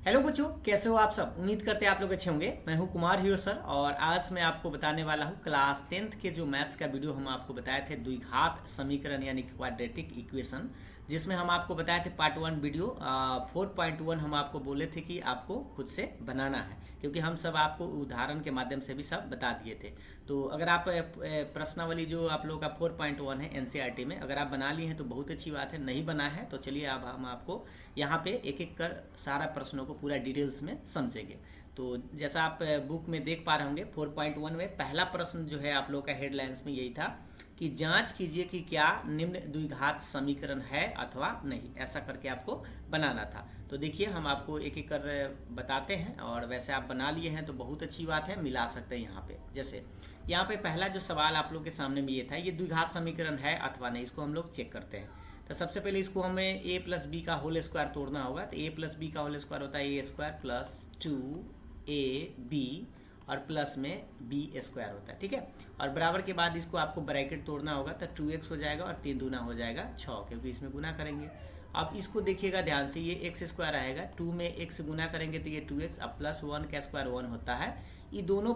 Hello बच्चों, कैसे हो आप सब। उम्मीद करते हैं आप लोग अच्छे होंगे। मैं हूं कुमार हीरो सर और आज मैं आपको बताने वाला हूं क्लास 10th के जो मैथ्स का वीडियो हम आपको बताए थे द्विघात समीकरण यानी क्वाड्रेटिक इक्वेशन, जिसमें हम आपको बताए थे पार्ट 1 वीडियो 4.1 हम आपको बोले थे कि आपको खुद से बनाना है, क्योंकि हम सब आपको उदाहरण के माध्यम से भी सब बता दिए थे। तो अगर आप प्रश्नावली जो आप लोगों का 4.1 है एनसीईआरटी में अगर आप बना लिए हैं तो बहुत अच्छी बात है, नहीं बना है तो चलिए अब हम आपको यहाँ पे एक एक कर सारा प्रश्नों को पूरा डिटेल्स में समझेंगे। तो जैसा आप बुक में देख पा रहे होंगे 4.1 में पहला प्रश्न जो है आप लोगों का हेडलाइंस में यही था कि जांच कीजिए कि क्या निम्न द्विघात समीकरण है अथवा नहीं, ऐसा करके आपको बनाना था। तो देखिए हम आपको एक एक कर बताते हैं और वैसे आप बना लिए हैं तो बहुत अच्छी बात है, मिला सकते हैं यहाँ पे। जैसे यहाँ पे पहला जो सवाल आप लोग के सामने में ये था, ये द्विघात समीकरण है अथवा नहीं, इसको हम लोग चेक करते हैं। तो सबसे पहले इसको हमें a प्लस बी का होल स्क्वायर तोड़ना होगा। तो a प्लस बी का होल स्क्वायर होता है ए स्क्वायर प्लस 2ab और प्लस में बी स्क्वायर होता है, ठीक है। और बराबर के बाद इसको आपको ब्रैकेट तोड़ना होगा तो 2x हो जाएगा और 3 दूना हो जाएगा 6, क्योंकि इसमें गुना करेंगे। अब इसको देखिएगा ध्यान से, ये एक्स स्क्वायर आएगा, 2 में एक्स गुना करेंगे तो ये 2x, अब प्लस 1 का स्क्वायर 1 होता है। ये दोनों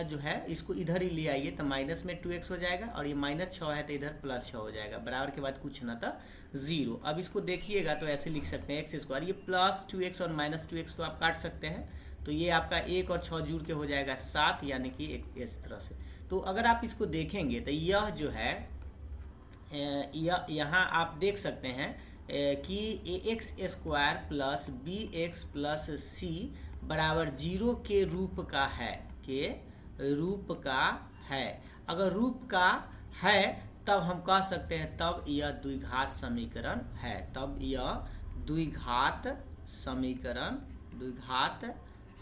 जो है इसको इधर ही ले आइए तो माइनस में 2x हो जाएगा और ये -6 है तो इधर +6 हो जाएगा, बराबर के बाद कुछ ना था 0। अब इसको देखिएगा तो ऐसे लिख सकते हैं एक्स स्क्वायर, ये प्लस 2x और -2x तो आप काट सकते हैं, तो ये आपका 1 और 6 जुड़ के हो जाएगा 7, यानी कि एक इस तरह से। तो अगर आप इसको देखेंगे तो यह जो है यहाँ आप देख सकते हैं कि x square plus b x plus c बराबर 0 के रूप का है, के रूप का है। अगर रूप का है तब हम कह सकते हैं तब यह द्विघात समीकरण है, तब यह द्विघात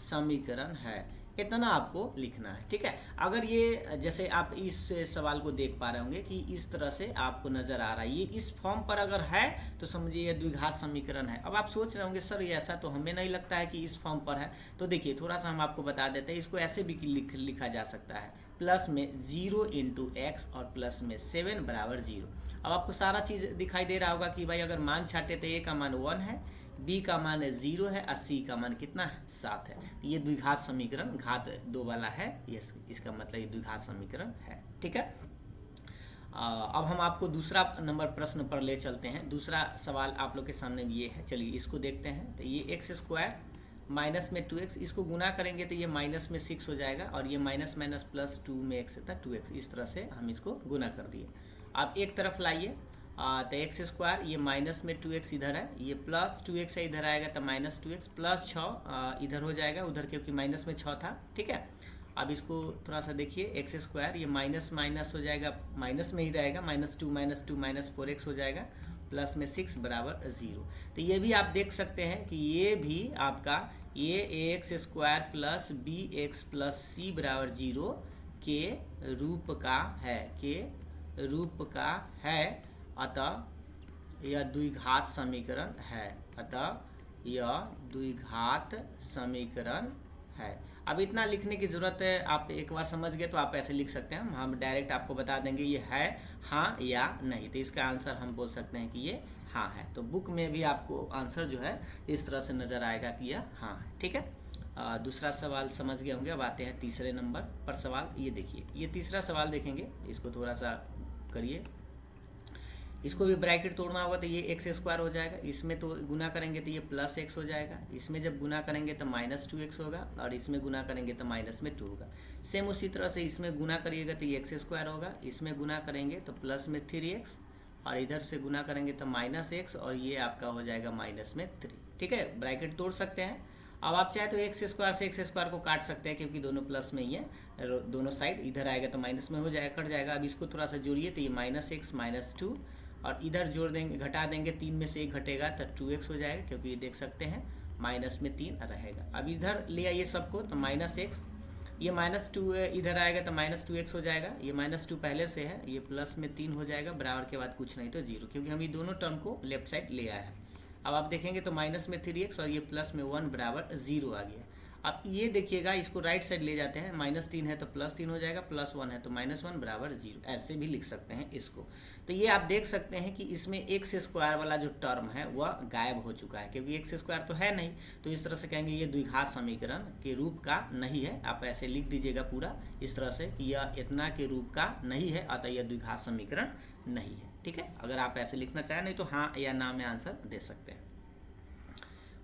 समीकरण है। इतना आपको लिखना है, ठीक है। अगर ये जैसे आप इस सवाल को देख पा रहे होंगे कि इस तरह से आपको नजर आ रहा है, ये इस फॉर्म पर अगर है तो समझिए ये द्विघात समीकरण है। अब आप सोच रहे होंगे सर ये ऐसा तो हमें नहीं लगता है कि इस फॉर्म पर है। तो देखिए थोड़ा सा हम आपको बता देते हैं, इसको ऐसे भी लिखा जा सकता है, प्लस में 0 इंटू एक्स और प्लस में 7 बराबर 0। अब आपको सारा चीज़ दिखाई दे रहा होगा कि भाई अगर मान छाटे तो ए का मान 1 है, बी का मान 0 है और सी का मान कितना है 7 है। ये द्विघात समीकरण घात 2 वाला है, ये इसका मतलब ये द्विघात समीकरण है, ठीक है। अब हम आपको दूसरा नंबर प्रश्न पर ले चलते हैं। दूसरा सवाल आप लोग के सामने ये है, चलिए इसको देखते हैं। तो ये एक्स स्क्वायर माइनस में 2x, इसको गुना करेंगे तो ये माइनस में 6 हो जाएगा और ये माइनस माइनस प्लस 2 में x था 2x, इस तरह से हम इसको गुना कर दिए। आप एक तरफ लाइए तो एक्स स्क्वायर, ये माइनस में 2x इधर है, ये प्लस 2x है इधर आएगा तो माइनस 2x प्लस 6 इधर हो जाएगा उधर, क्योंकि माइनस में 6 था, ठीक है। अब इसको थोड़ा सा देखिए, एक्स स्क्वायर ये माइनस माइनस हो जाएगा, माइनस में ही रहेगा, -2 - 4x हो जाएगा, प्लस में 6 बराबर 0। तो ये भी आप देख सकते हैं कि ये भी आपका ये x square plus b x plus c बराबर 0 के रूप का है, के रूप का है, अतः यह द्विघात समीकरण है, अतः यह द्विघात समीकरण है। अब इतना लिखने की ज़रूरत है, आप एक बार समझ गए तो आप ऐसे लिख सकते हैं, हम डायरेक्ट आपको बता देंगे ये है हाँ या नहीं। तो इसका आंसर हम बोल सकते हैं कि ये हाँ है। तो बुक में भी आपको आंसर जो है इस तरह से नज़र आएगा कि यह हाँ है, ठीक है। दूसरा सवाल समझ गए होंगे। अब आते हैं तीसरे नंबर पर सवाल। ये देखिए, ये तीसरा सवाल देखेंगे, इसको थोड़ा सा करिए, इसको भी ब्रैकेट तोड़ना होगा तो ये एक्स स्क्वायर हो जाएगा, इसमें तो गुना करेंगे तो ये प्लस एक्स हो जाएगा, इसमें जब गुना करेंगे तो -2x होगा और इसमें गुना करेंगे तो -2 होगा। सेम उसी तरह से इसमें गुना करिएगा तो ये एक्स स्क्वायर होगा, इसमें गुना करेंगे तो प्लस में 3x और इधर से गुना करेंगे तो -x और ये आपका हो जाएगा -3, ठीक है। ब्रैकेट तोड़ सकते हैं। अब आप चाहे तो एक्स स्क्वायर से एक्स स्क्वायर को काट सकते हैं, क्योंकि दोनों प्लस में ही है, दोनों साइड इधर आएगा तो माइनस में हो जाएगा, कट जाएगा। अब इसको थोड़ा सा जोड़िए तो ये -x -2 और इधर जोड़ देंगे, घटा देंगे, 3 में से 1 घटेगा तो 2x हो जाएगा, क्योंकि ये देख सकते हैं माइनस में 3 रहेगा। अब इधर ले आइए सबको तो -x, ये -2 इधर आएगा तो -2x हो जाएगा, ये -2 पहले से है, ये प्लस में 3 हो जाएगा, बराबर के बाद कुछ नहीं तो 0, क्योंकि हम ये दोनों टर्म को लेफ्ट साइड ले आए हैं। अब आप देखेंगे तो माइनस में 3x और ये प्लस में 1 बराबर 0 आ गया। अब ये देखिएगा, इसको राइट साइड ले जाते हैं, -3 है तो +3 हो जाएगा, +1 है तो -1 बराबर 0, ऐसे भी लिख सकते हैं इसको। तो ये आप देख सकते हैं कि इसमें एक्स स्क्वायर वाला जो टर्म है वह गायब हो चुका है, क्योंकि एक्स स्क्वायर तो है नहीं। तो इस तरह से कहेंगे ये द्विघात समीकरण के रूप का नहीं है। आप ऐसे लिख दीजिएगा पूरा इस तरह से कि यह इतना के रूप का नहीं है, अतः यह द्विघात समीकरण नहीं है। ठीक है, अगर आप ऐसे लिखना चाहें, नहीं तो हाँ या ना में आंसर दे सकते हैं।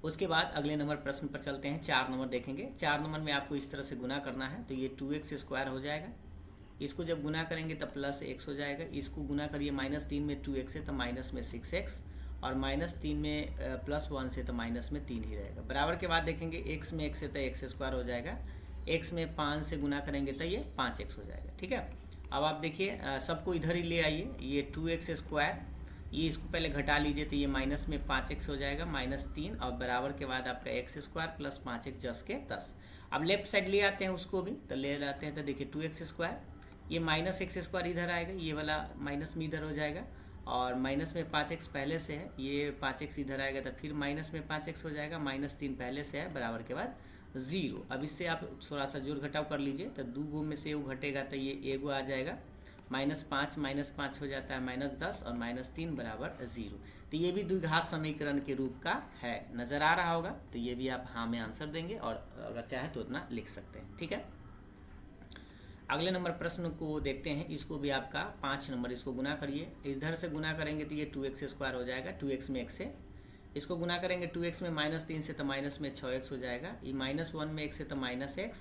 उसके बाद अगले नंबर प्रश्न पर चलते हैं। 4 नंबर देखेंगे। 4 नंबर में आपको इस तरह से गुना करना है, तो ये 2x² हो जाएगा। इसको जब गुना करेंगे तब +x हो जाएगा। इसको गुना करिए -3 में 2x है तो माइनस में 6x, और -3 में +1 से तो माइनस में 3 ही रहेगा। बराबर के बाद देखेंगे x में x है तो x² हो जाएगा। x में 5 से गुना करेंगे तो ये 5x हो जाएगा। ठीक है, अब आप देखिए सबको इधर ही ले आइए। ये 2x², ये इसको पहले घटा लीजिए तो ये माइनस में 5x हो जाएगा, -3, और बराबर के बाद आपका x² + 5x 10 के 10। अब लेफ्ट साइड ले आते हैं उसको भी, तो ले आते हैं तो देखिए 2x², ये -x² इधर आएगा, ये वाला माइनस में इधर हो जाएगा, और माइनस में 5x पहले से है, ये 5x इधर आएगा तो फिर माइनस में 5x हो जाएगा, -3 पहले से है, बराबर के बाद 0। अब इससे आप थोड़ा सा जोड़ घटाव कर लीजिए, तो 2 गो में से एगो घटेगा तो ये एगो आ जाएगा, -5 हो जाता है -10, और -3 बराबर 0। तो ये भी द्विघात समीकरण के रूप का है, नज़र आ रहा होगा। तो ये भी आप हाँ में आंसर देंगे, और अगर चाहे तो उतना लिख सकते हैं। ठीक है, अगले नंबर प्रश्न को देखते हैं। इसको भी आपका 5 नंबर, इसको गुना करिए। इधर से गुना करेंगे तो ये 2x² हो जाएगा, 2x में x है। इसको गुना करेंगे 2x में -3 से तो माइनस में 6x हो जाएगा। ये -1 में x है तो -x,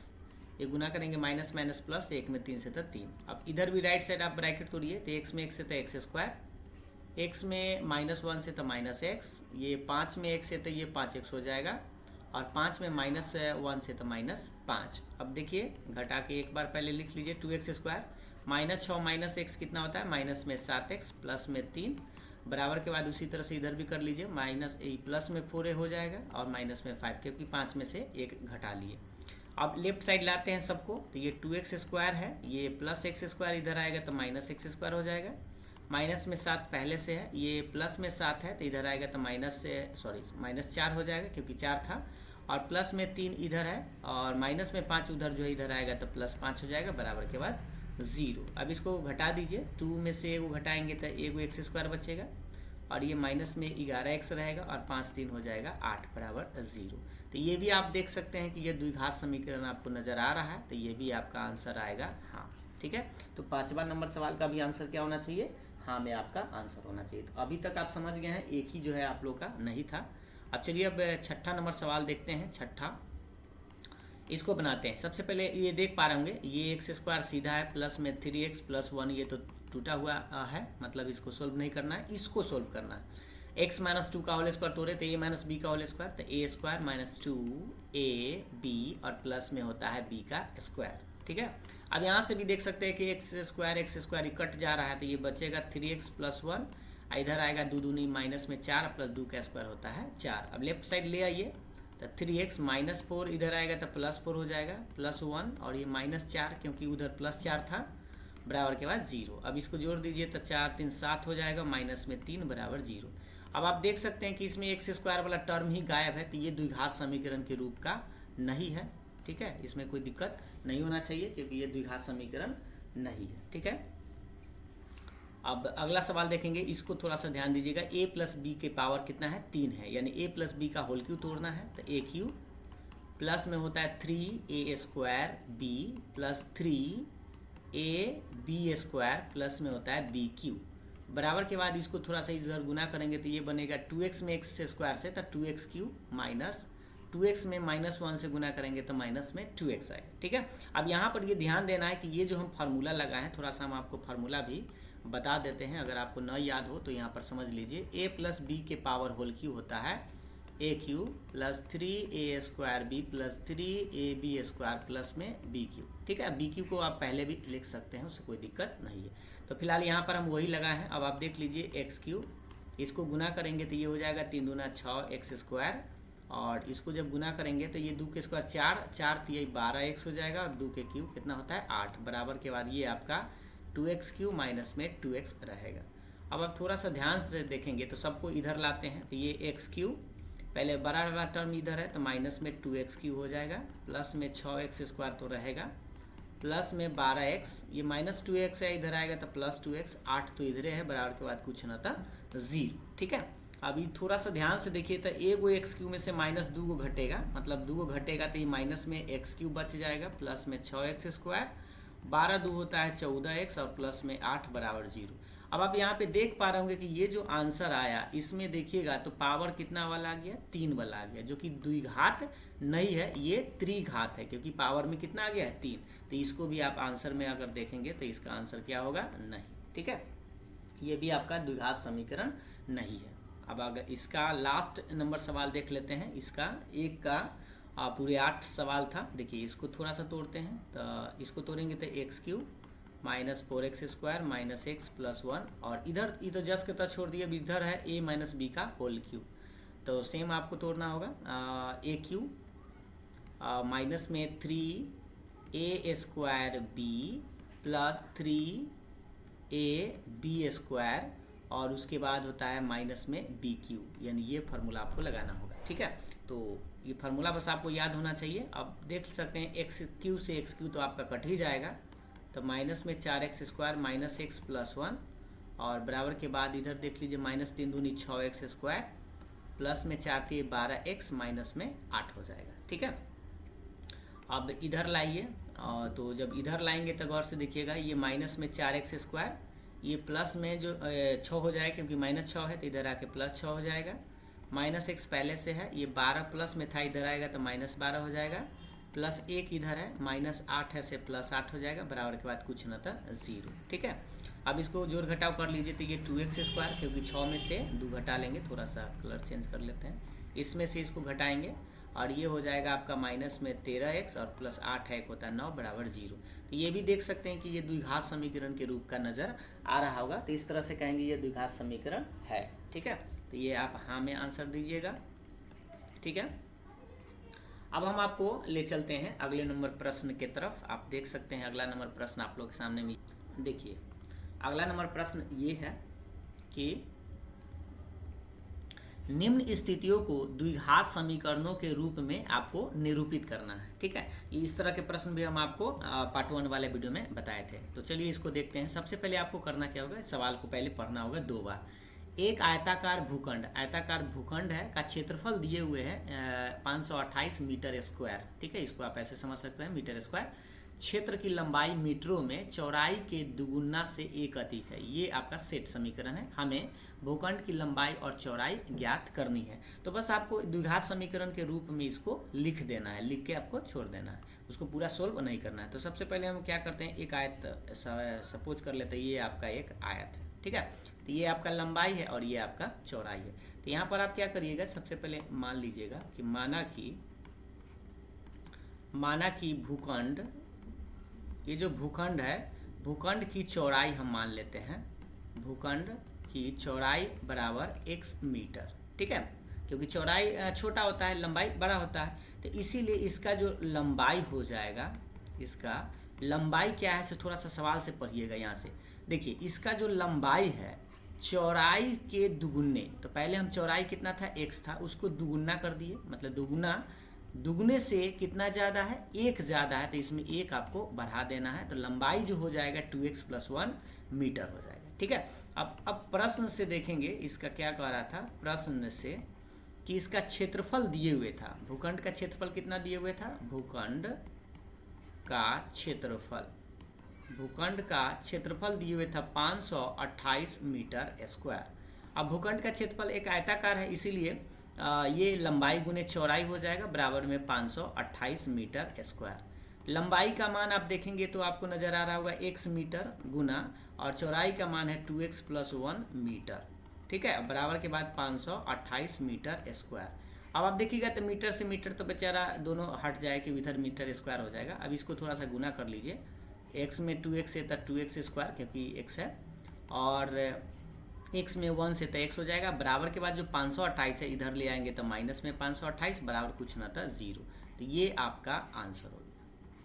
ये गुना करेंगे माइनस माइनस प्लस, 1 में 3 से तो 3। अब इधर भी राइट साइड आप ब्रैकेट तोड़िए, तो x में x है तो x², x में -1 से तो -x, ये 5 में x है तो ये 5x हो जाएगा, और 5 में -1 से तो -5। अब देखिए घटा के एक बार पहले लिख लीजिए, 2x² -6 - x कितना होता है, माइनस में 7x, प्लस में 3, बराबर के बाद उसी तरह से इधर भी कर लीजिए, प्लस में 4 हो जाएगा, और माइनस में 5, क्योंकि 5 में से 1 घटा लिए। अब लेफ्ट साइड लाते हैं सबको, तो ये 2x² है, ये +x² इधर आएगा तो -x² हो जाएगा, माइनस में 7 पहले से है, ये प्लस में 7 है तो इधर आएगा तो -4 हो जाएगा, क्योंकि 4 था, और प्लस में 3 इधर है, और माइनस में 5 उधर जो है इधर आएगा तो +5 हो जाएगा, बराबर के बाद 0। अब इसको घटा दीजिए, 2 में से एगो घटाएंगे तो एगो x² बचेगा, और ये माइनस में 11x रहेगा, और 5 3 हो जाएगा 8 बराबर 0। तो ये भी आप देख सकते हैं कि ये द्विघात समीकरण आपको नज़र आ रहा है, तो ये भी आपका आंसर आएगा हाँ। ठीक है, तो 5वां नंबर सवाल का भी आंसर क्या होना चाहिए, हाँ में आपका आंसर होना चाहिए। तो अभी तक आप समझ गए हैं, एक ही जो है आप लोग का नहीं था। अब चलिए अब 6ठा नंबर सवाल देखते हैं। 6ठा, इसको बनाते हैं। सबसे पहले ये देख पा रहे होंगे, ये x² सीधा है, प्लस में 3x + 1, ये तो टूटा हुआ है, मतलब इसको सोल्व नहीं करना है, इसको सोल्व करना है। x - 2 का होल स्क्वायर तोड़े तो a - b का होल स्क्वायर, तो a² - 2ab, और प्लस में होता है b का स्क्वायर। ठीक है, अब यहाँ से भी देख सकते हैं कि x² कट जा रहा है, तो ये बचेगा 3x + 1, इधर आएगा 2 दूनी -4, प्लस 2 का स्क्वायर होता है 4। अब लेफ्ट साइड ले आइए, तो 3x - 4 इधर आएगा तो +4 हो जाएगा, +1, और ये -4 क्योंकि उधर +4 था, बराबर के बाद 0। अब इसको जोड़ दीजिए तो 4 3 7 हो जाएगा, माइनस में 3 बराबर 0। अब आप देख सकते हैं कि इसमें x² वाला टर्म ही गायब है, तो ये द्विघात समीकरण के रूप का नहीं है। ठीक है, इसमें कोई दिक्कत नहीं होना चाहिए, क्योंकि ये द्विघात समीकरण नहीं है। ठीक है, अब अगला सवाल देखेंगे, इसको थोड़ा सा ध्यान दीजिएगा। a + b के पावर कितना है, 3 है, यानी a + b का होल क्यूब तोड़ना है, तो a³ प्लस में होता है 3a² b + 3ab² प्लस में होता है b³, बराबर के बाद इसको थोड़ा सा इधर गुना करेंगे तो ये बनेगा 2x में x² से, तो 2x³ माइनस 2x में -1 से गुना करेंगे तो माइनस में 2x आएगा। ठीक है, अब यहाँ पर ये ध्यान देना है कि ये जो हम फार्मूला लगाए हैं, थोड़ा सा हम आपको फार्मूला भी बता देते हैं, अगर आपको न याद हो तो यहाँ पर समझ लीजिए। a + b के पावर होल क्यूब होता है a³ + 3a² b + 3ab² plus में b³। ठीक है, b³ को आप पहले भी लिख सकते हैं, उससे कोई दिक्कत नहीं है। तो फिलहाल यहाँ पर हम वही लगाए हैं। अब आप देख लीजिए x³, इसको गुना करेंगे तो ये हो जाएगा 3 दूना 6x², और इसको जब गुना करेंगे तो ये 2 के स्क्वायर 4, 4 3 12x हो जाएगा, और 2 के क्यूब कितना होता है 8, बराबर के बाद ये आपका 2x³ माइनस में 2x रहेगा। अब आप थोड़ा सा ध्यान से देखेंगे तो सबको इधर लाते हैं, तो ये x³ पहले बड़ा वाला टर्म इधर है तो माइनस में 2x³ हो जाएगा, प्लस में 6x² तो रहेगा, प्लस में 12x, ये -2x है इधर आएगा तो प्लस 2x, 8 तो इधर है, बराबर के बाद कुछ ना था 0। ठीक है, अभी थोड़ा सा ध्यान से देखिए तो एगो x³ में से -2 घटेगा, मतलब 2 घटेगा तो ये माइनस में x³ बच जाएगा, प्लस में 6x², 12 2 होता है 14x और प्लस में 8 बराबर 0। अब आप यहाँ पे देख पा रहे होंगे कि ये जो आंसर आया इसमें देखिएगा तो पावर कितना वाला आ गया, 3 वाला आ गया, जो कि द्विघात नहीं है, ये त्रिघात है, क्योंकि पावर में कितना आ गया है 3। तो इसको भी आप आंसर में अगर देखेंगे तो इसका आंसर क्या होगा, नहीं। ठीक है, ये भी आपका द्विघात समीकरण नहीं है। अब अगर इसका लास्ट नंबर सवाल देख लेते हैं, इसका एक का पूरे 8 सवाल था। देखिए इसको थोड़ा सा तोड़ते हैं, तो इसको तोड़ेंगे तो x³ -4x² -x + 1, और इधर जस्ट के तरह छोड़ दिए, इधर है a - b का होल क्यूब, तो सेम आपको तोड़ना होगा। a³ माइनस में 3a² b + 3ab², और उसके बाद होता है माइनस में b³, यानी ये फार्मूला आपको लगाना होगा। ठीक है, तो ये फार्मूला बस आपको याद होना चाहिए। अब देख सकते हैं x³ से x³ तो आपका कट ही जाएगा, तो माइनस में 4x² -x + 1, और बराबर के बाद इधर देख लीजिए -3 दूनी 6x², प्लस में 4 3 12x, माइनस में 8 हो जाएगा। ठीक है, अब इधर लाइए, तो जब इधर लाएंगे तो गौर से देखिएगा, ये माइनस में 4x², ये प्लस में जो 6 हो जाएगा, क्योंकि -6 है तो इधर आके +6 हो जाएगा, -x पहले से है, ये 12 प्लस में था, इधर आएगा तो -12 हो जाएगा, प्लस 1 इधर है, -8 है से +8 हो जाएगा, बराबर के बाद कुछ न था 0। ठीक है, अब इसको जोड़ घटाव कर लीजिए, तो ये 2x², क्योंकि 6 में से 2 घटा लेंगे, थोड़ा सा कलर चेंज कर लेते हैं, इसमें से इसको घटाएंगे, और ये हो जाएगा आपका माइनस में 13x, और प्लस 8 है, एक होता है 9 बराबर 0। तो ये भी देख सकते हैं कि ये द्विघात समीकरण के रूप का नज़र आ रहा होगा, तो इस तरह से कहेंगे ये द्विघात समीकरण है। ठीक है, तो ये आप हाँ में आंसर दीजिएगा। ठीक है, अब हम आपको ले चलते हैं अगले नंबर प्रश्न के तरफ। आप देख सकते हैं अगला नंबर प्रश्न आप लोग के सामने में, देखिए अगला नंबर प्रश्न ये है कि निम्न स्थितियों को द्विघात समीकरणों के रूप में आपको निरूपित करना है। ठीक है, ये इस तरह के प्रश्न भी हम आपको पार्ट 1 वाले वीडियो में बताए थे। तो चलिए इसको देखते हैं। सबसे पहले आपको करना क्या होगा, सवाल को पहले पढ़ना होगा 2 बार। एक आयताकार भूखंड है का क्षेत्रफल दिए हुए है 528 मीटर स्क्वायर। ठीक है, इसको आप ऐसे समझ सकते हैं, मीटर स्क्वायर। क्षेत्र की लंबाई मीटरों में, चौड़ाई के दुगुना से 1 अधिक है। ये आपका सेट समीकरण है। हमें भूखंड की लंबाई और चौड़ाई ज्ञात करनी है। तो बस आपको द्विघात समीकरण के रूप में इसको लिख देना है, लिख के आपको छोड़ देना है, उसको पूरा सोल्व नहीं करना है। तो सबसे पहले हम क्या करते हैं, एक आयत सपोज कर लेते हैं, ये आपका एक आयत है। ठीक है, तो ये आपका लंबाई है और ये आपका चौड़ाई है। तो यहाँ पर आप क्या करिएगा, सबसे पहले मान लीजिएगा कि माना कि भूखंड, ये जो भूखंड है, भूखंड की चौड़ाई हम मान लेते हैं, भूखंड की चौड़ाई बराबर x मीटर। ठीक है, क्योंकि चौड़ाई छोटा होता है, लंबाई बड़ा होता है, तो इसीलिए इसका जो लंबाई हो जाएगा, इसका लंबाई क्या है से थोड़ा सा सवाल से पढ़िएगा। यहाँ से देखिए, इसका जो लंबाई है चौड़ाई के दुगुने, तो पहले हम चौड़ाई कितना था, x था, उसको दुगुना कर दिए, मतलब दुगुने से कितना ज़्यादा है, 1 ज़्यादा है, तो इसमें 1 आपको बढ़ा देना है, तो लंबाई जो हो जाएगा 2x + 1 मीटर हो जाएगा। ठीक है, अब प्रश्न से देखेंगे इसका क्या कह रहा था, प्रश्न से कि इसका क्षेत्रफल दिए हुए था, भूखंड का क्षेत्रफल कितना दिए हुए था, भूखंड का क्षेत्रफल दिए हुए था 528 मीटर स्क्वायर। अब भूखंड का क्षेत्रफल एक आयताकार है, इसीलिए ये लंबाई गुने चौड़ाई हो जाएगा, बराबर में 528 मीटर स्क्वायर। लंबाई का मान आप देखेंगे तो आपको नजर आ रहा होगा x मीटर गुना, और चौड़ाई का मान है 2x + 1 मीटर। ठीक है, बराबर के बाद 528 मीटर स्क्वायर। अब आप देखिएगा तो मीटर से मीटर तो बेचारा दोनों हट जाए कि इधर मीटर स्क्वायर हो जाएगा। अब इसको थोड़ा सा गुना कर लीजिए, x में 2x है तो 2x² क्योंकि x है, और x में 1 से तो x हो जाएगा, बराबर के बाद जो 528 है इधर ले आएंगे तो माइनस में 528 बराबर कुछ ना था 0। तो ये आपका आंसर हो गया,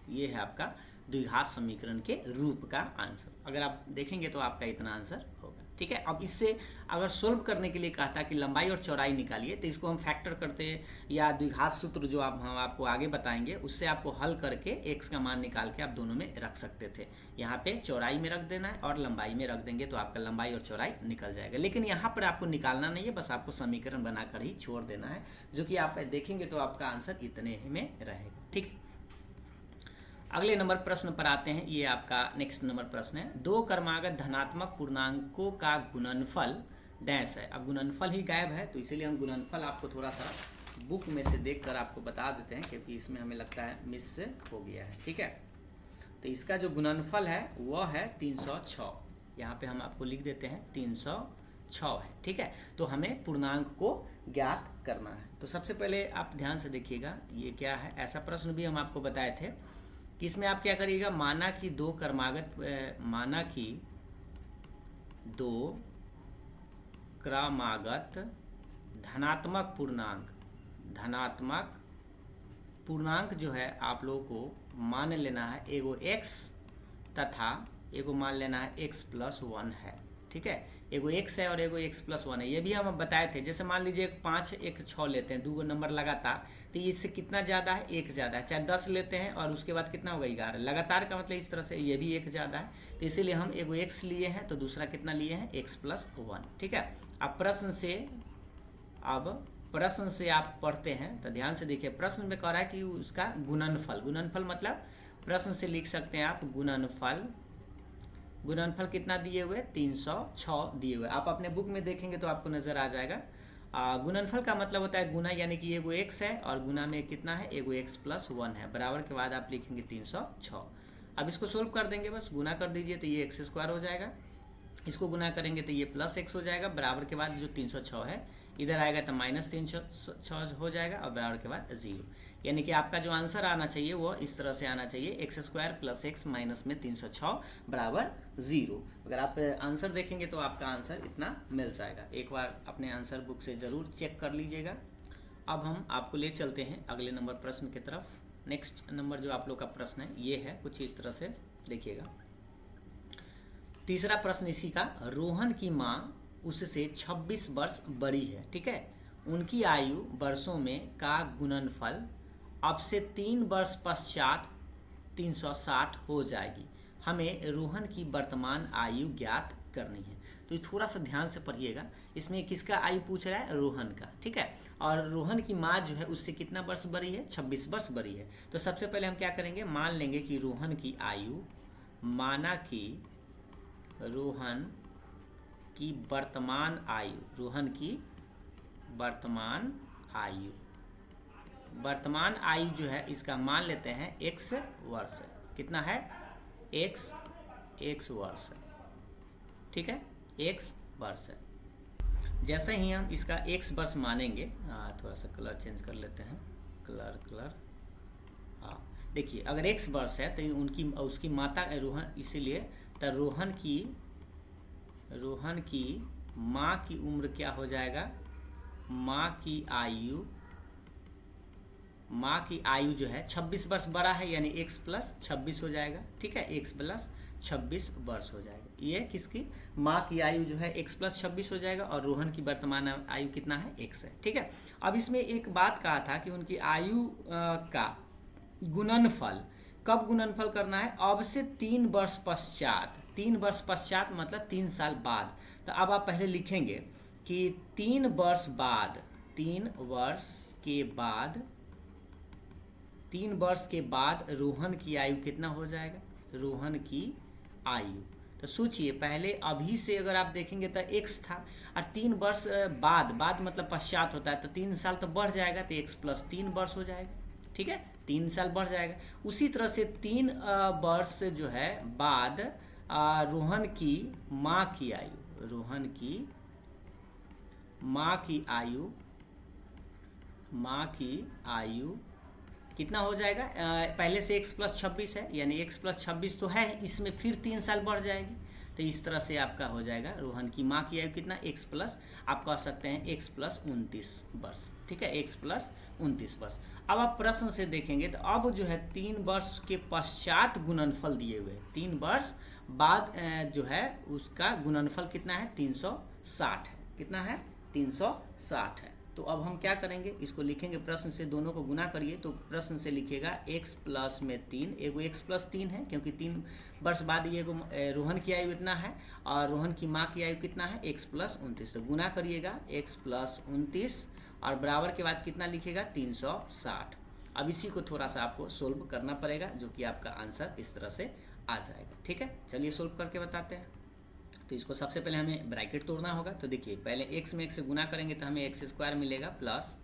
ये है आपका द्विघात समीकरण के रूप का आंसर। अगर आप देखेंगे तो आपका इतना आंसर होगा। ठीक है। अब इससे अगर सोल्व करने के लिए कहता कि लंबाई और चौड़ाई निकालिए, तो इसको हम फैक्टर करते या द्विघात सूत्र जो हम आपको आगे बताएंगे, उससे आपको हल करके x का मान निकाल के आप दोनों में रख सकते थे। यहाँ पे चौड़ाई में रख देना है और लंबाई में रख देंगे तो आपका लंबाई और चौड़ाई निकल जाएगा। लेकिन यहाँ पर आपको निकालना नहीं है, बस आपको समीकरण बनाकर ही छोड़ देना है, जो कि आप देखेंगे तो आपका आंसर इतने ही में रहेगा। ठीक है, अगले नंबर प्रश्न पर आते हैं। ये आपका नेक्स्ट नंबर प्रश्न है। दो क्रमागत धनात्मक पूर्णांकों का गुणनफल डैश है। अब गुणनफल ही गायब है, तो इसीलिए हम गुणनफल आपको थोड़ा सा बुक में से देखकर आपको बता देते हैं, क्योंकि इसमें हमें लगता है मिस हो गया है। ठीक है, तो इसका जो गुणनफल है वह है 306। यहाँ पे हम आपको लिख देते हैं 306 है। ठीक है, तो हमें पूर्णांक को ज्ञात करना है। तो सबसे पहले आप ध्यान से देखिएगा, ये क्या है। ऐसा प्रश्न भी हम आपको बताए थे कि इसमें आप क्या करिएगा, माना कि दो क्रमागत धनात्मक पूर्णांक जो है आप लोगों को मान लेना है, एगो x तथा एगो मान लेना है x+1 है। ठीक है, एगो x है और एगो x+1 है। ये भी हम बताए थे। जैसे मान लीजिए 5 1 6 लेते हैं, 2 नंबर लगातार, तो इससे कितना ज़्यादा है, 1 ज़्यादा है। चाहे 10 लेते हैं और उसके बाद कितना होगा, 11 लगातार का मतलब इस तरह से ये भी 1 ज़्यादा है। तो इसीलिए हम एगो x लिए हैं, तो दूसरा कितना लिए हैं, x+1। ठीक है, अब प्रश्न से आप पढ़ते हैं तो ध्यान से देखिए। प्रश्न में कह रहा है कि उसका गुणनफल मतलब प्रश्न से लिख सकते हैं आप गुणनफल कितना दिए हुए, 306 दिए हुए। आप अपने बुक में देखेंगे तो आपको नजर आ जाएगा। गुणनफल का मतलब होता है गुना, यानी कि एगो x है और गुना में कितना है, एगो x+1 है। बराबर के बाद आप लिखेंगे 306। अब इसको सोल्व कर देंगे, बस गुना कर दीजिए तो ये x² हो जाएगा। इसको गुना करेंगे तो ये +x हो जाएगा। बराबर के बाद जो 306 है इधर आएगा तो -306 हो जाएगा और बराबर के बाद 0। यानी कि आपका जो आंसर आना चाहिए वो इस तरह से आना चाहिए, x² + x माइनस में 306 बराबर 0। अगर आप आंसर देखेंगे तो आपका आंसर इतना मिल जाएगा। एक बार अपने आंसर बुक से ज़रूर चेक कर लीजिएगा। अब हम आपको ले चलते हैं अगले नंबर प्रश्न की तरफ। नेक्स्ट नंबर जो आप लोग का प्रश्न है ये है कुछ इस तरह से, देखिएगा। तीसरा प्रश्न इसी का, रोहन की माँ उससे 26 वर्ष बड़ी है। ठीक है, उनकी आयु वर्षों में का गुणनफल अब से 3 वर्ष पश्चात 360 हो जाएगी। हमें रोहन की वर्तमान आयु ज्ञात करनी है। तो थोड़ा सा ध्यान से पढ़िएगा, इसमें किसका आयु पूछ रहा है, रोहन का। ठीक है, और रोहन की माँ जो है उससे कितना वर्ष बड़ी है, 26 वर्ष बड़ी है। तो सबसे पहले हम क्या करेंगे, मान लेंगे कि रोहन की आयु, माना कि रोहन की वर्तमान आयु जो है इसका मान लेते हैं x वर्ष। कितना है, x वर्ष। ठीक है, x वर्ष। जैसे ही हम इसका x वर्ष मानेंगे, थोड़ा सा कलर चेंज कर लेते हैं, कलर हाँ, देखिए अगर x वर्ष है तो उसकी माता रोहन, इसीलिए तो रोहन की माँ की उम्र क्या हो जाएगा, माँ की आयु जो है 26 वर्ष बड़ा है, यानी x+26 हो जाएगा। ठीक है, x+26 वर्ष हो जाएगा। ये किसकी, माँ की आयु जो है x+26 हो जाएगा और रोहन की वर्तमान आयु कितना है, x है। ठीक है, अब इसमें एक बात कहा था कि उनकी आयु का गुणनफल कब गुणनफल करना है, अब से 3 वर्ष पश्चात। 3 वर्ष पश्चात मतलब 3 साल बाद। तो अब आप पहले लिखेंगे कि 3 वर्ष के बाद रोहन की आयु कितना हो जाएगा, रोहन की आयु। तो सोचिए, पहले अभी से अगर आप देखेंगे तो x था, और 3 वर्ष बाद मतलब पश्चात होता है, तो 3 साल तो बढ़ जाएगा, तो x+3 वर्ष हो जाएगा। ठीक है, 3 साल बढ़ जाएगा। उसी तरह से 3 वर्ष जो है बाद रोहन की माँ की आयु कितना हो जाएगा, पहले से x+26 है, यानी x+26 तो है, इसमें फिर 3 साल बढ़ जाएगी। तो इस तरह से आपका हो जाएगा रोहन की माँ की आयु कितना, आप कह सकते हैं x+29 वर्ष। ठीक है, x+29 वर्ष। अब आप प्रश्न से देखेंगे तो अब जो है 3 वर्ष के पश्चात गुणनफल दिए हुए, 3 वर्ष बाद जो है उसका गुणनफल कितना है 360 है। कितना है 360 है। तो अब हम क्या करेंगे, इसको लिखेंगे प्रश्न से, दोनों को गुना करिए तो प्रश्न से लिखेगा x प्लस में 3, एगो x प्लस 3 है क्योंकि 3 वर्ष बाद ये रोहन की आयु इतना है और रोहन की माँ की आयु कितना है x प्लस 29। तो गुना करिएगा x प्लस 29 और बराबर के बाद कितना लिखेगा 360। अब इसी को थोड़ा सा आपको सोल्व करना पड़ेगा जो कि आपका आंसर इस तरह से आ जाएगा। ठीक है, चलिए सोल्व करके बताते हैं। तो इसको सबसे पहले हमें ब्रैकेट तोड़ना होगा। तो देखिए पहले x में 1 से गुना करेंगे तो हमें x स्क्वायर मिलेगा, प्लस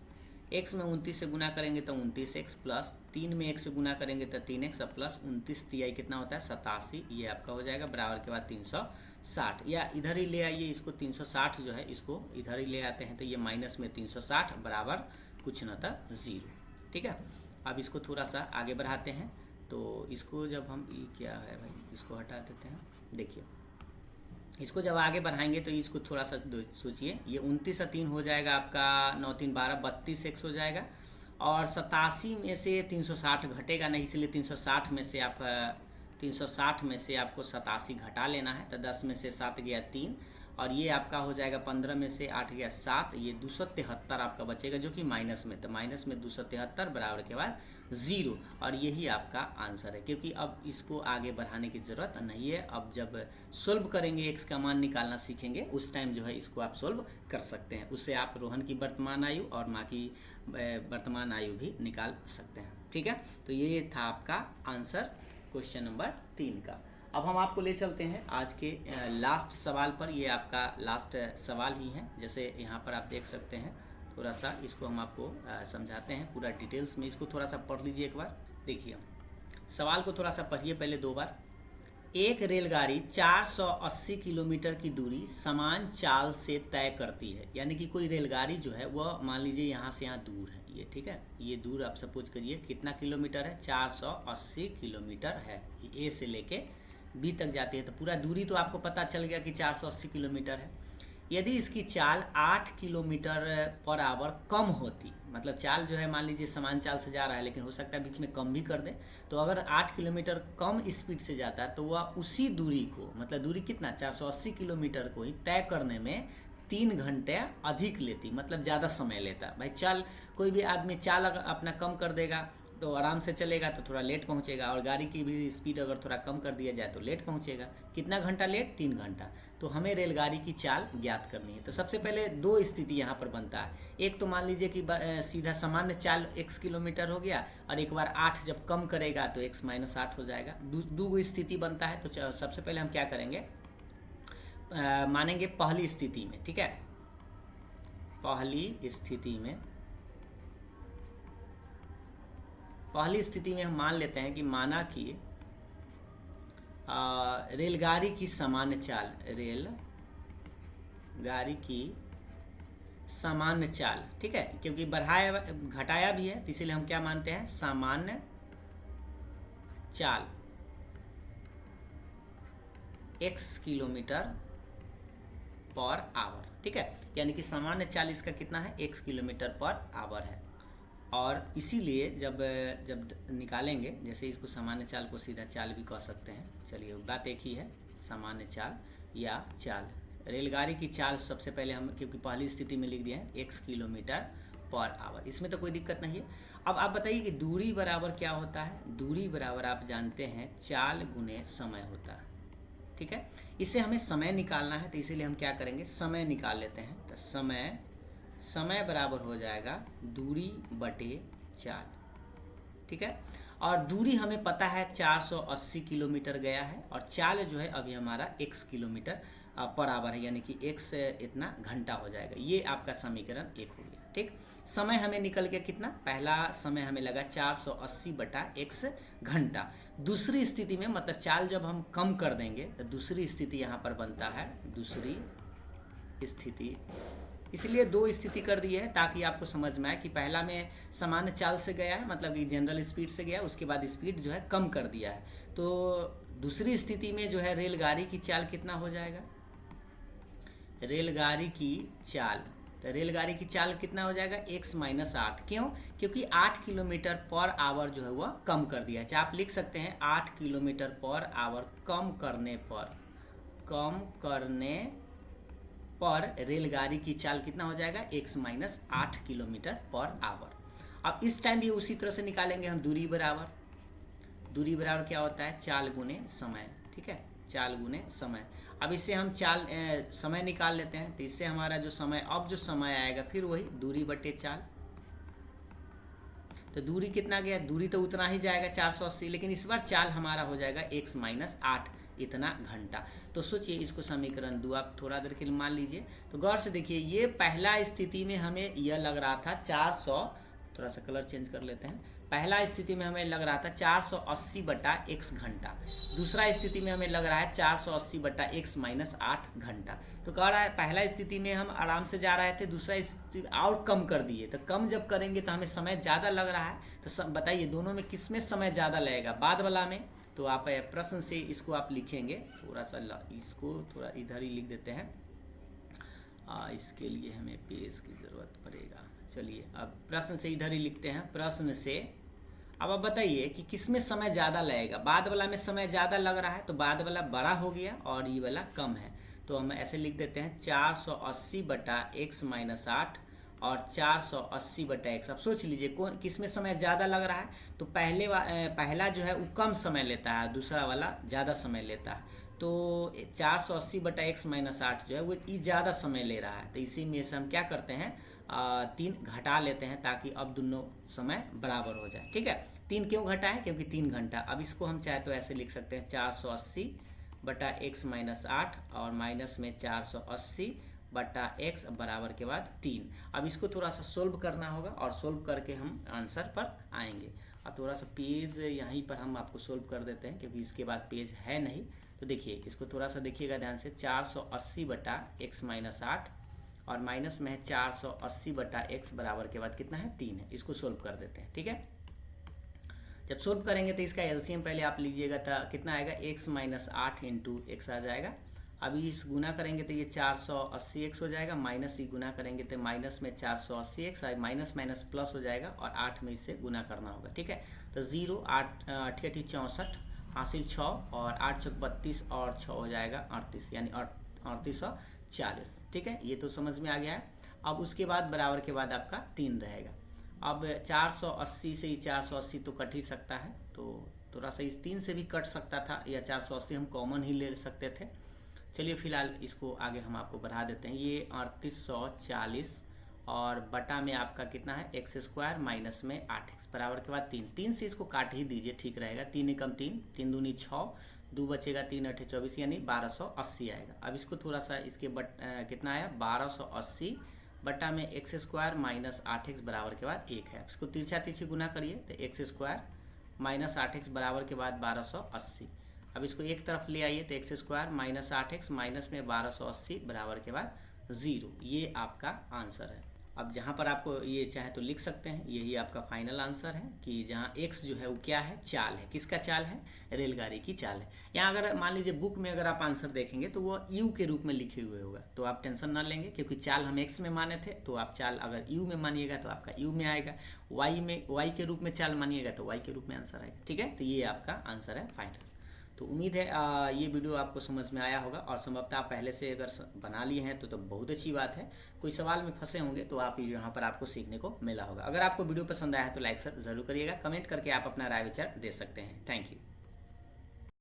x में 29 से गुना करेंगे तो 29x, प्लस 3 में 1 से गुना करेंगे तो 3x, और प्लस 29 तिहाई कितना होता है 87, ये आपका हो जाएगा बराबर के बाद 360। या इधर ही ले आइए इसको, 360 जो है इसको इधर ही ले आते हैं तो ये माइनस में 360 बराबर कुछ न था 0। ठीक है, अब इसको थोड़ा सा आगे बढ़ाते हैं। तो इसको जब हम क्या है भाई, इसको हटा देते हैं। देखिए इसको जब आगे बढ़ाएंगे तो इसको थोड़ा सा सोचिए, ये 29 और 3 हो जाएगा आपका 9 3 12 32x हो जाएगा, और 87 में से 360 घटेगा नहीं, इसलिए 360 में से आप 360 में से आपको 87 घटा लेना है। तो 10 में से 7 गया 3, और ये आपका हो जाएगा 15 में से 8 गया 7, ये 273 आपका बचेगा जो कि माइनस में, तो माइनस में 273 बराबर के बाद 0, और यही आपका आंसर है। क्योंकि अब इसको आगे बढ़ाने की ज़रूरत नहीं है। अब जब सोल्व करेंगे x का मान निकालना सीखेंगे उस टाइम जो है इसको आप सोल्व कर सकते हैं। उससे आप रोहन की वर्तमान आयु और माँ की वर्तमान आयु भी निकाल सकते हैं। ठीक है, तो ये था आपका आंसर क्वेश्चन नंबर 3 का। अब हम आपको ले चलते हैं आज के लास्ट सवाल पर। ये आपका लास्ट सवाल ही है, जैसे यहाँ पर आप देख सकते हैं। थोड़ा सा इसको हम आपको समझाते हैं पूरा डिटेल्स में, इसको थोड़ा सा पढ़ लीजिए एक बार। देखिए सवाल को थोड़ा सा पढ़िए पहले 2 बार। एक रेलगाड़ी 480 किलोमीटर की दूरी समान चाल से तय करती है। यानी कि कोई रेलगाड़ी जो है वह मान लीजिए यहाँ से यहाँ दूर है, ये ठीक है, ये दूर आप सपोज करिए कितना किलोमीटर है 480 किलोमीटर है। ए से लेके बी तक जाती है, तो पूरा दूरी तो आपको पता चल गया कि 480 किलोमीटर है। यदि इसकी चाल 8 किलोमीटर पर आवर कम होती, मतलब चाल जो है मान लीजिए समान चाल से जा रहा है लेकिन हो सकता है बीच में कम भी कर दे, तो अगर 8 किलोमीटर कम स्पीड से जाता है तो वह उसी दूरी को, मतलब दूरी कितना 480 किलोमीटर को ही तय करने में 3 घंटे अधिक लेती, मतलब ज़्यादा समय लेता। भाई चाल, कोई भी आदमी चाल अगर अपना कम कर देगा तो आराम से चलेगा तो थोड़ा लेट पहुंचेगा, और गाड़ी की भी स्पीड अगर थोड़ा कम कर दिया जाए तो लेट पहुंचेगा। कितना घंटा लेट 3 घंटा। तो हमें रेलगाड़ी की चाल ज्ञात करनी है। तो सबसे पहले 2 स्थिति यहाँ पर बनता है। एक तो मान लीजिए कि सीधा सामान्य चाल x किलोमीटर हो गया, और एक बार 8 जब कम करेगा तो x - 8 हो जाएगा। दो स्थिति बनता है। तो सबसे पहले हम क्या करेंगे, मानेंगे पहली स्थिति में। ठीक है, पहली स्थिति में हम मान लेते हैं कि माना कि रेलगाड़ी की सामान्य चाल, रेलगाड़ी की सामान्य चाल, ठीक है, क्योंकि बढ़ाया घटाया भी है तो इसीलिए हम क्या मानते हैं सामान्य चाल x किलोमीटर पर आवर। ठीक है, यानी कि सामान्य चाल इसका कितना है x किलोमीटर पर आवर है। और इसीलिए जब निकालेंगे, जैसे इसको सामान्य चाल को सीधा चाल भी कह सकते हैं। चलिए बात एक ही है, सामान्य चाल या चाल। रेलगाड़ी की चाल सबसे पहले हम, क्योंकि पहली स्थिति में लिख दिया है x किलोमीटर पर आवर, इसमें तो कोई दिक्कत नहीं है। अब आप बताइए कि दूरी बराबर क्या होता है। दूरी बराबर आप जानते हैं चाल गुने समय होता है। ठीक है, इससे हमें समय निकालना है, तो इसीलिए हम क्या करेंगे समय निकाल लेते हैं। तो समय बराबर हो जाएगा दूरी बटे चाल। ठीक है, और दूरी हमें पता है 480 किलोमीटर गया है, और चाल जो है अभी हमारा x किलोमीटर पर आवर है, यानी कि x इतना घंटा हो जाएगा। ये आपका समीकरण 1 हो गया। ठीक, समय हमें निकल गया कितना, पहला समय हमें लगा 480 बटा x घंटा। दूसरी स्थिति में, मतलब चाल जब हम कम कर देंगे तो दूसरी स्थिति यहाँ पर बनता है, दूसरी स्थिति, इसलिए 2 स्थिति कर दी है ताकि आपको समझ में आए कि पहला में सामान्य चाल से गया है, मतलब कि जनरल स्पीड से गया, उसके बाद स्पीड जो है कम कर दिया है। तो दूसरी स्थिति में जो है रेलगाड़ी की चाल कितना हो जाएगा, रेलगाड़ी की चाल तो रेलगाड़ी की चाल कितना हो जाएगा x माइनस 8। क्यों? क्योंकि 8 किलोमीटर पर आवर जो है वह कम कर दिया है। आप लिख सकते हैं 8 किलोमीटर पर आवर कम करने पर रेलगाड़ी की चाल कितना हो जाएगा x minus 8 kilometre per hour. अब इस टाइम भी उसी तरह से निकालेंगे हम दूरी बराबर क्या होता है? चाल गुने समय। ठीक है, चाल गुने समय। अब इससे हम समय निकाल लेते हैं, तो इससे हमारा जो समय आएगा फिर वही दूरी बटे चाल। तो दूरी कितना गया? दूरी तो उतना ही जाएगा 480, लेकिन इस बार चाल हमारा हो जाएगा x माइनस 8 इतना घंटा। तो सोचिए इसको समीकरण 2 आप थोड़ा देर के लिए मान लीजिए। तो गौर से देखिए, ये पहला स्थिति में हमें यह लग रहा था 400, थोड़ा सा कलर चेंज कर लेते हैं। पहला स्थिति में हमें लग रहा था 480 बटा x घंटा। दूसरा स्थिति में हमें लग रहा है 480 बटा x माइनस 8 घंटा। तो कह रहा है पहला स्थिति में हम आराम से जा रहे थे, दूसरा स्थिति और कम कर दिए। तो कम जब करेंगे तो हमें समय ज़्यादा लग रहा है। तो बताइए दोनों में किस में समय ज़्यादा लगेगा? बाद वाला में। तो आप प्रश्न से इसको आप लिखेंगे, थोड़ा सा इसको थोड़ा इधर ही लिख देते हैं। इसके लिए हमें पेज की ज़रूरत पड़ेगा। चलिए अब प्रश्न से इधर ही लिखते हैं। प्रश्न से अब आप बताइए कि किस में समय ज़्यादा लगेगा? बाद वाला में समय ज़्यादा लग रहा है, तो बाद वाला बड़ा हो गया और ये वाला कम है। तो हम ऐसे लिख देते हैं 480 बटा x माइनस 8 और 480 बटा x। अब सोच लीजिए कौन किस में समय ज़्यादा लग रहा है? तो पहला जो है वो कम समय लेता है, दूसरा वाला ज़्यादा समय लेता है। तो 480 बटा x माइनस 8 जो है वो ज़्यादा समय ले रहा है। तो इसी में से हम क्या करते हैं, 3 घटा लेते हैं ताकि अब दोनों समय बराबर हो जाए। ठीक है, 3 क्यों घटाएं? क्योंकि 3 घंटा। अब इसको हम चाहे तो ऐसे लिख सकते हैं 480 बटा x माइनस 8 और माइनस में 480 बटा x बराबर के बाद 3। अब इसको थोड़ा सा सोल्व करना होगा और सोल्व करके हम आंसर पर आएंगे। अब थोड़ा सा पेज यहीं पर हम आपको सोल्व कर देते हैं क्योंकि इसके बाद पेज है नहीं। तो देखिए इसको थोड़ा सा देखिएगा ध्यान से। 480 बटा x माइनस 8 और माइनस में है 480 बटा x बराबर के बाद कितना है? 3 है। इसको सोल्व कर देते हैं। ठीक है, जब सोल्व करेंगे तो इसका एलसीएम पहले आप लीजिएगा, था कितना आएगा? x माइनस 8 इंटू एक्स आ जाएगा। अभी इस गुना करेंगे तो ये 480x हो जाएगा, माइनस ही गुना करेंगे तो माइनस में 480x, माइनस माइनस प्लस हो जाएगा और 8 में इसे गुना करना होगा। ठीक है, तो 0 8 8 64 हासिल 6 और 8 चौक 32 और 6 हो जाएगा 38, यानी 3840। ठीक है, ये तो समझ में आ गया है। अब उसके बाद बराबर के बाद आपका 3 रहेगा। अब 480 से ही 480 तो कट ही सकता है, तो थोड़ा सा इस 3 से भी कट सकता था, या 480 हम कॉमन ही ले सकते थे। चलिए फिलहाल इसको आगे हम आपको बढ़ा देते हैं। ये 3840 और बटा में आपका कितना है? x स्क्वायर माइनस में 8x बराबर के बाद 3 से इसको काट ही दीजिए, ठीक रहेगा। 3 एकम 3, 3 दूनी 6, 2 बचेगा, 3 8 24, यानी 1280 आएगा। अब इसको थोड़ा सा इसके कितना आया? 1280 बटा में x स्क्वायर माइनस 8x बराबर के बाद 1 है। इसको तिरछा तिरछी गुना करिए तो x स्क्वायर माइनस 8x बराबर के बाद 1280। अब इसको एक तरफ ले आइए तो x square minus 8x minus में 1280 बराबर के बाद 0। ये आपका आंसर है। अब जहाँ पर आपको ये चाहे तो लिख सकते हैं, यही आपका फाइनल आंसर है कि जहाँ x जो है वो क्या है? चाल है। किसका चाल है? रेलगाड़ी की चाल है। यहाँ अगर मान लीजिए बुक में अगर आप आंसर देखेंगे तो वो u के रूप में लिखे हुए होगा, तो आप टेंशन ना लेंगे क्योंकि चाल हम x में माने थे, तो आप चाल अगर u में मानिएगा तो आपका u में आएगा, y के रूप में चाल मानिएगा तो y के रूप में आंसर आएगा। ठीक है, तो ये आपका आंसर है फाइनल। तो उम्मीद है ये वीडियो आपको समझ में आया होगा और संभवतः आप पहले से अगर बना लिए हैं तो बहुत अच्छी बात है। कोई सवाल में फंसे होंगे तो आप यहाँ पर आपको सीखने को मिला होगा। अगर आपको वीडियो पसंद आया है तो लाइक ज़रूर करिएगा। कमेंट करके आप अपना राय विचार दे सकते हैं। Thank you.